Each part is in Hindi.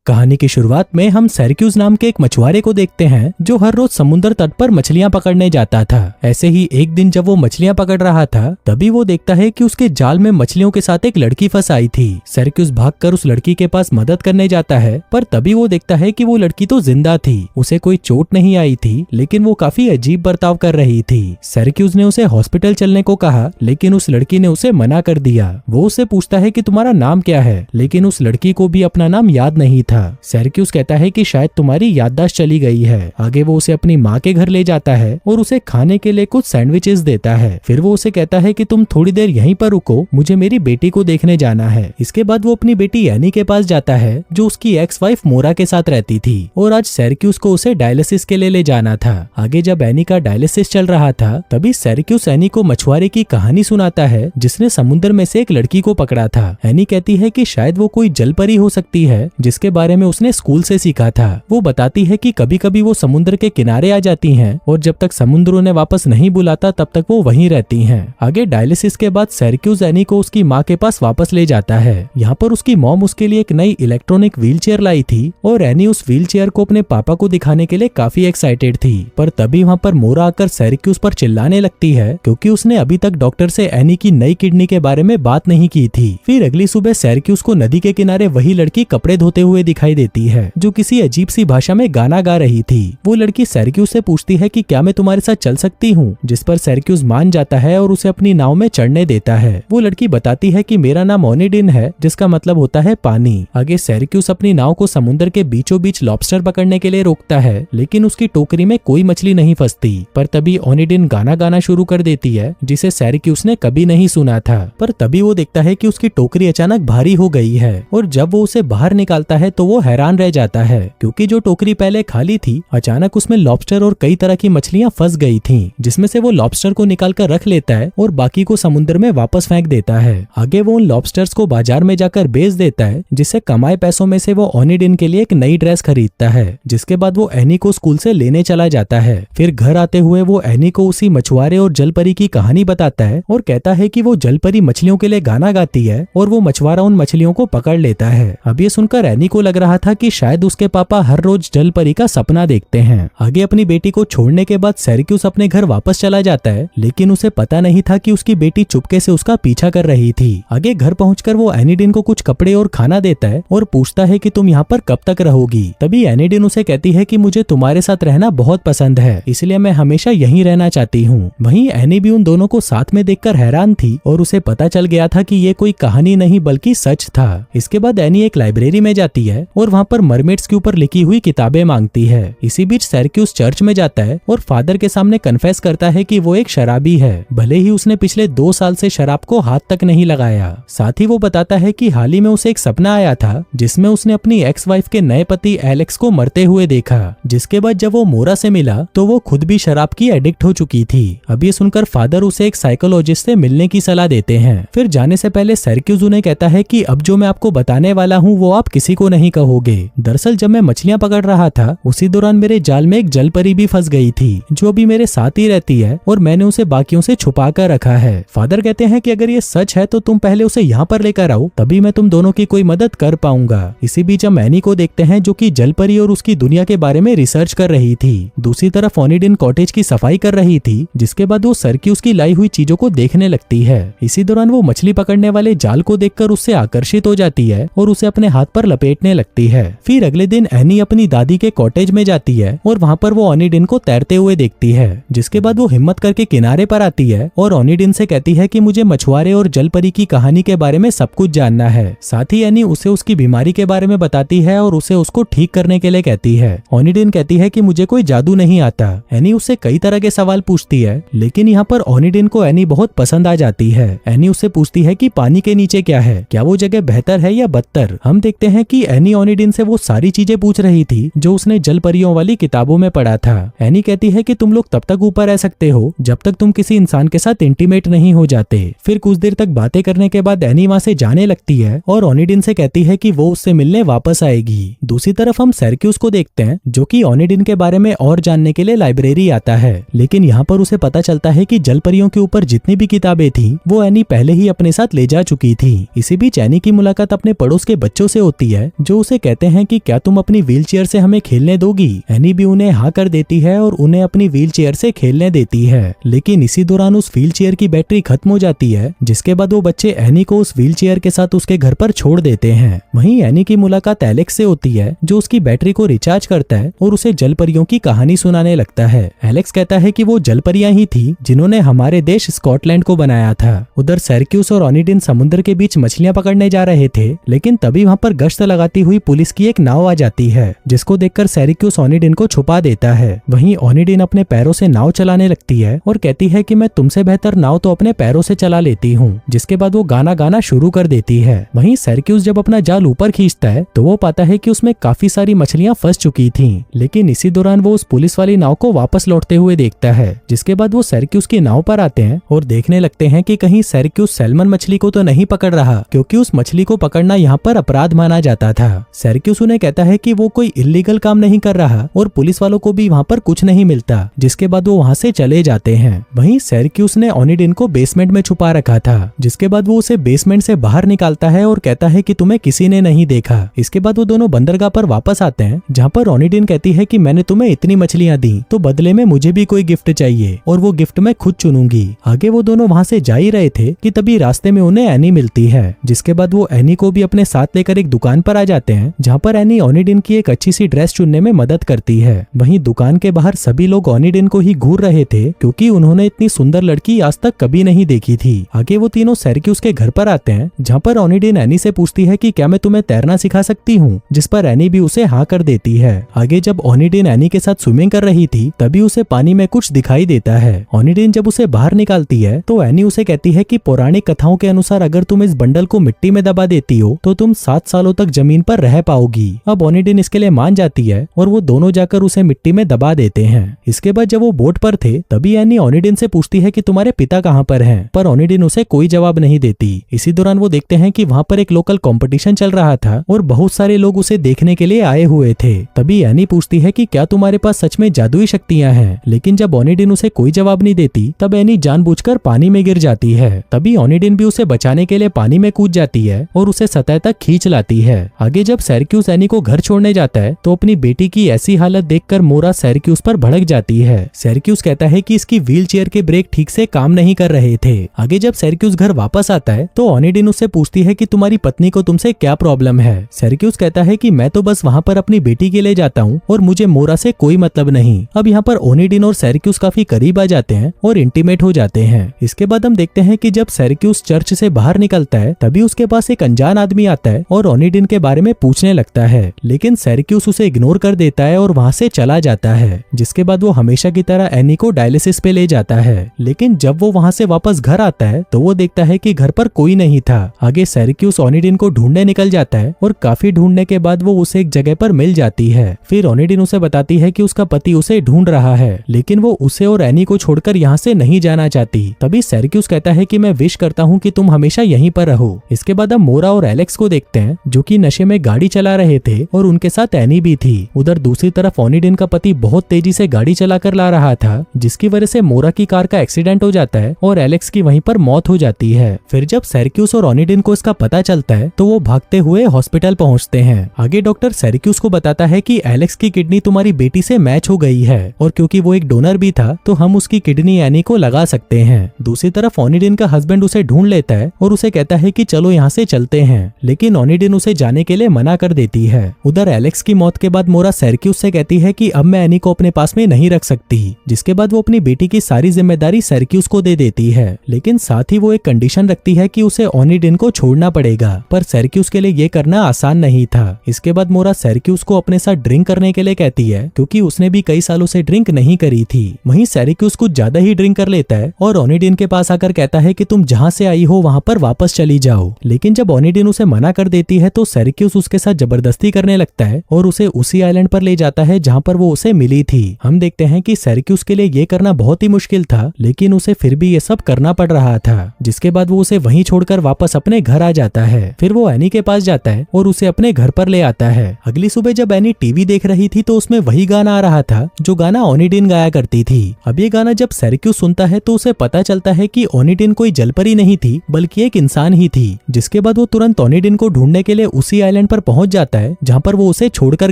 कहानी की शुरुआत में हम सिरैक्यूज नाम के एक मछुआरे को देखते हैं जो हर रोज समुद्र तट पर मछलियां पकड़ने जाता था। ऐसे ही एक दिन जब वो मछलियां पकड़ रहा था तभी वो देखता है कि उसके जाल में मछलियों के साथ एक लड़की फंस आई थी। सिरैक्यूज भागकर उस लड़की के पास मदद करने जाता है, पर तभी वो देखता है कि वो लड़की तो जिंदा थी, उसे कोई चोट नहीं आई थी, लेकिन वो काफी अजीब बर्ताव कर रही थी। सिरैक्यूज ने उसे हॉस्पिटल चलने को कहा, लेकिन उस लड़की ने उसे मना कर दिया। वो उससे पूछता है कि तुम्हारा नाम क्या है, लेकिन उस लड़की को भी अपना नाम याद नहीं था। सिरैक्यूज कहता है कि शायद तुम्हारी याददाश्त चली गई है। आगे वो उसे अपनी माँ के घर ले जाता है और उसे खाने के लिए कुछ सैंडविचेस देता है। फिर वो उसे कहता है कि तुम थोड़ी देर यहीं पर रुको, मुझे मेरी बेटी को देखने जाना है। इसके बाद वो अपनी बेटी एनी के पास जाता है जो उसकी एक्स वाइफ मोरा के साथ रहती थी, और आज सिरैक्यूज को उसे डायलिसिस के लिए ले जाना था। आगे जब एनी का डायलिसिस चल रहा था तभी सिरैक्यूज एनी को मछुआरे की कहानी सुनाता है जिसने समुद्र में से एक लड़की को पकड़ा था। एनी कहती है कि शायद वो कोई जलपरी हो सकती है जिसके बारे में उसने स्कूल से सीखा था। वो बताती है कि कभी कभी वो समुद्र के किनारे आ जाती हैं और जब तक समुद्र उन्हें वापस नहीं बुलाता तब तक वो वहीं रहती हैं। आगे डायलिसिस के बाद सिरैक्यूज एनी को उसकी माँ के पास वापस ले जाता है। यहाँ पर उसकी मॉम उसके लिए एक नई इलेक्ट्रॉनिक व्हीलचेयर लाई थी और एनी उस व्हीलचेयर को अपने पापा को दिखाने के लिए काफी एक्साइटेड थी। पर तभी वहाँ पर मोरा आकर सिरैक्यूज पर चिल्लाने लगती है क्योंकि उसने अभी तक डॉक्टर से एनी की नई किडनी के बारे में बात नहीं की थी। फिर अगली सुबह सिरैक्यूज को नदी के किनारे वही लड़की कपड़े धोते हुए दिखाई देती है जो किसी अजीब सी भाषा में गाना गा रही थी। वो लड़की सिरैक्यूज से पूछती है कि क्या मैं तुम्हारे साथ चल सकती हूँ, जिस पर सिरैक्यूज मान जाता है और उसे अपनी नाव में चढ़ने देता है। वो लड़की बताती है कि मेरा नाम ओनिडिन है, जिसका मतलब होता है पानी। आगे सिरैक्यूज अपनी नाव को समुद्र के बीचों बीच लॉबस्टर पकड़ने के लिए रोकता है, लेकिन उसकी टोकरी में कोई मछली नहीं फंसती। पर तभी ओनिडिन गाना गाना शुरू कर देती है जिसे सिरैक्यूज ने कभी नहीं सुना था। पर तभी वो देखता है कि उसकी टोकरी अचानक भारी हो गई है, और जब वो उसे बाहर निकालता है तो वो हैरान रह जाता है क्योंकि जो टोकरी पहले खाली थी अचानक उसमें लॉबस्टर और कई तरह की मछलियां फंस गई थीं, जिसमें से वो लॉबस्टर को निकाल कर रख लेता है और बाकी को समुद्र में वापस फेंक देता है। आगे वो उन लॉबस्टर्स को बाजार में जाकर बेच देता है, जिससे कमाए पैसों में से वो ओनिडिन के लिए एक नई ड्रेस खरीदता है। जिसके बाद वो एनी को स्कूल से लेने चला जाता है। फिर घर आते हुए वो एनी को उसी मछुआरे और जलपरी की कहानी बताता है और कहता है कि वो जलपरी मछलियों के लिए गाना गाती है और वो मछुआरा उन मछलियों को पकड़ लेता है। अब ये सुनकर एनी को लग रहा था कि शायद उसके पापा हर रोज जलपरी का सपना देखते हैं। आगे अपनी बेटी को छोड़ने के बाद सिरैक्यूज अपने घर वापस चला जाता है, लेकिन उसे पता नहीं था कि उसकी बेटी चुपके से उसका पीछा कर रही थी। आगे घर पहुंचकर वो एनिडिन को कुछ कपड़े और खाना देता है और पूछता है कि तुम यहाँ पर कब तक रहोगी। तभी एनिडिन उसे कहती है कि मुझे तुम्हारे साथ रहना बहुत पसंद है, इसलिए मैं हमेशा यहीं रहना चाहती हूँ। वहीं एनी भी उन दोनों को साथ में देखकर हैरान थी और उसे पता चल गया था कि ये कोई कहानी नहीं बल्कि सच था। इसके बाद एनी एक लाइब्रेरी में जाती है और वहाँ पर मरमेड्स के ऊपर लिखी हुई किताबें मांगती है। इसी बीच सिरैक्यूज चर्च में जाता है और फादर के सामने कन्फेस करता है कि वो एक शराबी है, भले ही उसने पिछले 2 साल से शराब को हाथ तक नहीं लगाया। साथ ही वो बताता है कि हाल ही में उसे एक सपना आया था जिसमें उसने अपनी एक्स वाइफ के नए पति एलेक्स को मरते हुए देखा, जिसके बाद जब वो मोरा से मिला तो वो खुद भी शराब की एडिक्ट हो चुकी थी। अब ये सुनकर फादर उसे एक साइकोलॉजिस्ट से मिलने की सलाह देते हैं। फिर जाने से पहले सिरैक्यूज उन्हें कहता है कि अब जो मैं आपको बताने वाला हूँ वो आप किसी को नहीं कहोगे। दरअसल जब मैं मछलियां पकड़ रहा था उसी दौरान मेरे जाल में एक जलपरी भी फंस गई थी जो अभी मेरे साथ ही रहती है और मैंने उसे बाकियों से छुपा कर रखा है। फादर कहते हैं कि अगर ये सच है तो तुम पहले उसे यहाँ पर लेकर आओ, तभी मैं तुम दोनों की कोई मदद कर पाऊंगा। इसी बीच हम एनी को देखते हैं जो कि जलपरी और उसकी दुनिया के बारे में रिसर्च कर रही थी। दूसरी तरफ ओनिडिन कॉटेज की सफाई कर रही थी, जिसके बाद वो सिरैक्यूज की लाई हुई चीजों को देखने लगती है। इसी दौरान वो मछली पकड़ने वाले जाल को देखकर उससे आकर्षित हो जाती है और उसे अपने हाथ पर लपेटने लगती है। फिर अगले दिन एनी अपनी दादी के कॉटेज में जाती है और वहाँ पर वो ओनिडिन को तैरते हुए देखती है। जिसके बाद वो हिम्मत करके किनारे पर आती है और ओनिडिन से कहती है कि मुझे मछुआरे और जलपरी की कहानी के बारे में सब कुछ जानना है। साथ ही एनी उसे उसकी बीमारी के बारे में बताती है और उसे उसको ठीक करने के लिए कहती है। ओनिडिन कहती है कि मुझे कोई जादू नहीं आता। एनी उससे कई तरह के सवाल पूछती है, लेकिन यहाँ पर ओनिडिन को एनी बहुत पसंद आ जाती है। एनी उससे पूछती है कि पानी के नीचे क्या है, क्या वो जगह बेहतर है या बदतर। हम देखते हैं कि एनी ओनिडिन से वो सारी चीजें पूछ रही थी जो उसने जलपरियों वाली किताबों में पढ़ा था। एनी कहती है कि तुम लोग तब तक ऊपर रह सकते हो जब तक तुम किसी इंसान के साथ इंटीमेट नहीं हो जाते। फिर कुछ देर तक बातें करने के बाद एनी वहाँ से जाने लगती है और ओनिडिन से कहती है कि वो उससे मिलने वापस आएगी। दूसरी तरफ हम सिरैक्यूज को देखते हैं जो कि ओनिडिन के बारे में और जानने के लिए लाइब्रेरी आता है, लेकिन यहाँ पर उसे पता चलता है कि जलपरियों के ऊपर जितनी भी किताबें थी वो एनी पहले ही अपने साथ ले जा चुकी थी। इसी बीच एनी की मुलाकात अपने पड़ोस के बच्चों से होती है जो उसे कहते हैं कि क्या तुम अपनी व्हील चेयर से हमें खेलने दोगी। एनी भी उन्हें हाँ कर देती है और उन्हें अपनी व्हील चेयर से खेलने देती है, लेकिन इसी दौरान उस व्हील चेयर की बैटरी खत्म हो जाती है, जिसके बाद वो बच्चे एनी को उस व्हील चेयर के साथ उसके घर पर छोड़ देते हैं। वहीं एनी की मुलाकात एलेक्स से होती है, जो उसकी बैटरी को रिचार्ज करता है और उसे जलपरियों की कहानी सुनाने लगता है। एलेक्स कहता है कि वो जलपरियां ही थी जिन्होंने हमारे देश स्कॉटलैंड को बनाया था। उधर सिरक्यूस और ओनिडिन समुद्र के बीच मछलियां पकड़ने जा रहे थे, लेकिन तभी वहां पर गश्त लगाती हुई पुलिस की एक नाव आ जाती है, जिसको देखकर सिरक्यूस ओनिडिन को छुपा देता है। वहीं ओनिडिन अपने पैरों से नाव चलाने लगती है और कहती है कि मैं तुमसे बेहतर नाव तो अपने पैरों से चला लेती हूँ। जिसके बाद वो गाना गाना शुरू कर देती है। वहीं सिरक्यूस जब अपना जाल ऊपर खींचता है तो वो पाता है कि उसमें काफी सारी मछलियां फंस चुकी थीं, लेकिन इसी दौरान वो उस पुलिस वाली नाव को वापस लौटते हुए देखता है। जिसके बाद वो सिरक्यूस की नाव पर आते हैं और देखने लगते हैं कि कहीं सिरक्यूस सैल्मन मछली को तो नहीं पकड़ रहा, क्योंकि उस मछली को पकड़ना यहाँ पर अपराध माना जाता था। सिरक्यूस उन्हें कहता है कि वो कोई इल्लीगल काम नहीं कर रहा और पुलिस वालों को भी वहाँ पर कुछ नहीं मिलता। जिसके बाद वो वहाँ से चले जाते हैं। वहीं सिरक्यूस ने ओनिडिन को बेसमेंट में छुपा रखा था, जिसके बाद वो उसे बेसमेंट से बाहर निकालता है और कहता है कि तुम्हें किसी ने नहीं देखा। इसके बाद वो दोनों बंदरगाह पर वापस आते हैं, जहाँ पर ओनिडिन कहती है कि मैंने तुम्हें इतनी मछलियां दी तो बदले में मुझे भी कोई गिफ्ट चाहिए और वो गिफ्ट मैं खुद चुनूंगी। आगे वो दोनों वहाँ से जा ही रहे थे कि तभी रास्ते में उन्हें एनी मिलती है। जिसके बाद वो एनी को भी अपने साथ लेकर एक दुकान पर आ जाते हैं, जहाँ पर एनी ओनिडिन की एक अच्छी सी ड्रेस चुनने में मदद करती है। वहीं दुकान के बाहर सभी लोग ओनिडिन को ही घूर रहे थे, क्योंकि उन्होंने इतनी सुंदर लड़की आज तक कभी नहीं देखी थी। आगे वो तीनों सिरक्यूस के घर पर आते हैं, जहाँ पर ओनिडिन एनी से पूछती है कि क्या मैं तुम्हें तैरना सिखा सकती हूँ, जिस पर एनी भी उसे हाँ कर देती है। आगे जब ओनिडिन एनी के साथ स्विमिंग कर रही थी, तभी उसे पानी में कुछ दिखाई देता है। ओनिडिन जब उसे बाहर निकालती है तो एनी उसे कहती है कि पौराणिक कथाओं के अनुसार अगर तुम इस बंडल को मिट्टी में दबा देती हो तो तुम 7 सालों तक जमीन पर रह पाओगी। अब ओनिडिन इसके लिए मान जाती है और वो दोनों जाकर उसे मिट्टी में दबा देते हैं। इसके बाद जब वो बोट पर थे, तभी एनी ओनिडिन से पूछती है कि तुम्हारे पिता कहाँ पर हैं, पर ओनिडिन उसे कोई जवाब नहीं देती। इसी दौरान वो देखते हैं कि वहाँ पर एक लोकल कंपटीशन चल रहा था और बहुत सारे लोग उसे देखने के लिए आए हुए थे। तभी एनी पूछती है कि क्या तुम्हारे पास सच में जादुई शक्तियां हैं, लेकिन जब ओनिडिन उसे कोई जवाब नहीं देती, तब एनी जानबूझकर पानी में गिर जाती है। तभी ओनिडिन भी उसे बचाने के लिए पानी में कूद जाती है और उसे सतह तक खींच लाती है। आगे जब सिरक्यूस एनी को घर छोड़ने जाता है तो अपनी बेटी की ऐसी हालत देखकर मोरा सिरक्यूस पर भड़क जाती है। सिरक्यूस कहता है कि इसकी व्हील चेयर के ब्रेक ठीक से काम नहीं कर रहे थे। आगे जब सिरक्यूस घर वापस आता है तो ओनिडिन उससे पूछती है कि तुम्हारी पत्नी को तुमसे क्या प्रॉब्लम है। सिरक्यूस कहता है कि मैं तो बस वहाँ पर अपनी बेटी के लिए जाता हूँ और मुझे मोरा से कोई मतलब नहीं। अब यहाँ पर ओनिडिन और सिरक्यूस काफी करीब आ जाते हैं और इंटीमेट हो जाते हैं। इसके बाद हम देखते हैं कि जब सिरक्यूस चर्च से बाहर निकलता है, तभी उसके पास एक अनजान आदमी आता है और ओनिडिन के बारे में पूछने लगता है, लेकिन सिरक्यूस उसे इग्नोर कर देता है और वहाँ से चला जाता है। जिसके बाद वो हमेशा की तरह एनी को डायलिसिस पे ले जाता है, लेकिन जब वो वहाँ से वापस घर आता है तो वो देखता है कि घर पर कोई नहीं था। आगे सिरक्यूस ओनिडिन को ढूंढने निकल जाता है और काफी ढूंढने के बाद वो उसे एक जगह पर मिल जाती है। फिर ओनिडिन उसे बताती है कि उसका पति उसे ढूंढ रहा है, लेकिन वो उसे और एनी को छोड़कर यहाँ से नहीं जाना चाहती। तभी सिरक्यूस कहता है कि मैं विश करता हूँ कि तुम हमेशा यहीं पर रहो। इसके बाद हम मोरा और एलेक्स को देखते हैं, जो कि नशे में गाड़ी चला रहे थे और उनके साथ एनी भी थी। उधर दूसरी तरफ ओनिडिन का पति बहुत तेजी से गाड़ी चलाकर ला रहा था, जिसकी वजह से मोरा की कार का एक्सीडेंट हो जाता है और एलेक्स की वहीं पर मौत हो जाती है। फिर जब सिरक्यूस और ओनिडिन को इसका पता चलता है तो वो भागते हुए हॉस्पिटल पहुंचते हैं। आगे डॉक्टर सिरक्यूस को बताता है कि एलेक्स की किडनी तुम्हारी बेटी से मैच हो गई है और क्योंकि वो एक डोनर भी था तो हम उसकी किडनी एनी को लगा सकते हैं। दूसरी तरफ ओनिडिन का हस्बैंड उसे ढूंढ लेता है और उसे कहता है कि चलो यहाँ से चलते हैं, लेकिन ओनिडिन उसे जाने के लिए मना कर देती है। उधर एलेक्स की मौत के बाद मोरा सिरक्यूस से कहती है कि अब मैं एनी को अपने पास में नहीं रख सकती, जिसके बाद वो अपनी बेटी की सारी जिम्मेदारी सिरक्यूस को दे देती है, लेकिन साथ ही वो एक कंडीशन रखती है कि उसे ओनिडिन को छोड़ना पड़ेगा। पर सिरक्यूस के लिए ये करना आसान नहीं था। इसके बाद मोरा सिरक्यूस को अपने साथ ड्रिंक करने के लिए कहती है, क्योंकि उसने भी कई सालों से ड्रिंक नहीं करी थी। वहीं सिरक्यूस कुछ ज्यादा ही ड्रिंक कर लेता है और ओनिडिन के पास आकर कहता है कि तुम जहाँ से आई हो वहाँ पर वापस चली जाओ। लेकिन जब ओनिडिन उसे मना कर देती है तो सिरक्यूस उसके साथ जबरदस्ती करने लगता है और उसे उसी आइलैंड पर ले जाता है जहाँ पर वो उसे मिली थी। हम देखते हैं कि सिरक्यूस के लिए ये करना बहुत ही मुश्किल था, लेकिन उसे फिर भी ये सब करना पड़ रहा था। जिसके बाद वो उसे वहीं छोड़कर वापस अपने घर आ जाता है। फिर वो एनी के पास जाता है और उसे अपने घर पर ले आता है। अगली सुबह जब एनी टीवी देख रही थी तो उसमें वही गाना आ रहा था जो गाना ओनिडिन गाया करती थी। अब ये गाना जब सिरक्यूस सुनता है तो उसे पता चलता है कि ओनिडिन कोई जलपरी नहीं थी बल्कि एक इंसान ही थी। जिसके बाद वो तुरंत ओनिडिन को ढूंढने के लिए उसी आइलैंड आइलैंड पर पहुंच जाता है जहाँ पर वो उसे छोड़कर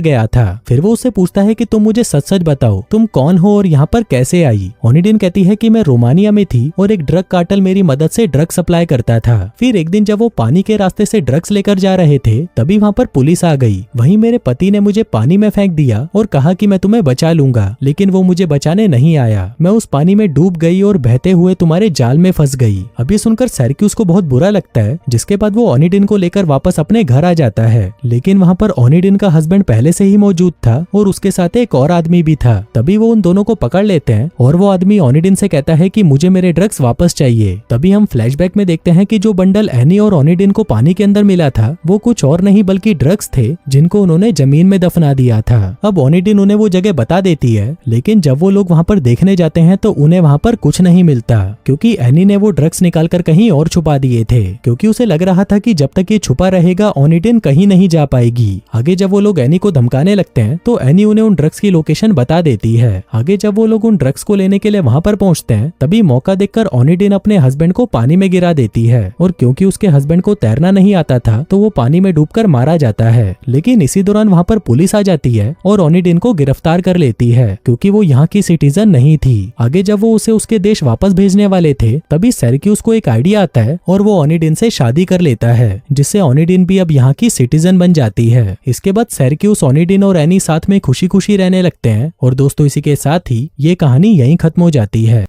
गया था। फिर वो उससे पूछता है कि तुम मुझे सच सच बताओ, तुम कौन हो और यहाँ पर कैसे आई। ओनिडिन कहती है कि मैं रोमानिया में थी और एक ड्रग कार्टेल मेरी मदद से ड्रग सप्लाई करता था। फिर एक दिन जब वो पानी के रास्ते से ड्रग्स लेकर जा रहे थे तभी वहाँ पर पुलिस आ गई। वहीं मेरे पति ने मुझे पानी में फेंक दिया और कहा कि मैं तुम्हें बचा लूंगा, लेकिन वो मुझे बचाने नहीं आया। मैं उस पानी में डूब गई और बहते हुए तुम्हारे जाल में फंस गई। अब ये सुनकर सिरैक्यूस को बहुत बुरा लगता है, जिसके बाद वो ओनिडिन को लेकर वापस अपने घर आ जाता है। लेकिन वहाँ पर ओनिडिन का हस्बैंड पहले से ही मौजूद था और उसके साथ एक और आदमी भी था। तभी वो उन दोनों को पकड़ लेते हैं और वो आदमी ओनिडिन से कहता है कि मुझे मेरे ड्रग्स वापस चाहिए। तभी हम फ्लैशबैक में देखते हैं कि जो बंडल एनी और ओनिडिन को पानी के अंदर मिला था वो कुछ और नहीं बल्कि ड्रग्स थे जिनको उन्होंने जमीन में दफना दिया था। अब ओनिडिन उन्हें वो जगह बता देती है, लेकिन जब वो लोग वहाँ पर देखने जाते हैं तो उन्हें वहाँ पर कुछ नहीं मिलता, क्योंकि एनी ने वो ड्रग्स निकालकर कहीं और छुपा दिए थे। क्योंकि उसे लग रहा था कि जब तक ये छुपा रहेगा ओनिडिन कहीं नहीं जा पाएगी। आगे जब वो लोग एनी को धमकाने लगते हैं तो एनी उन्हें उन ड्रग्स की लोकेशन बता देती है। आगे जब वो लोग उन ड्रग्स को लेने के लिए वहाँ पर पहुँचते हैं तभी मौका देखकर ओनिडिन अपने हस्बैंड को पानी में गिरा देती है और क्योंकि उसके हस्बैंड को तैरना नहीं आता था तो वो पानी में डूबकर मारा जाता है। लेकिन इसी दौरान वहाँ पर पुलिस आ जाती है और ओनिडिन को गिरफ्तार कर लेती है क्योंकि वो यहाँ की सिटीजन नहीं थी। आगे जब वो उसे उसके देश वापस भेजने वाले थे तभी सिरैक्यूस को एक आइडिया आता है और वो ओनिडिन से शादी कर लेता है, जिससे ओनिडिन भी अब यहाँ की सिटीजन बन जाती है। इसके बाद सिरैक्यूस, ओनिडिन और एनी साथ में खुशी खुशी रहने लगते हैं। और दोस्तों इसी के साथ ही ये कहानी यहीं खत्म हो जाती है।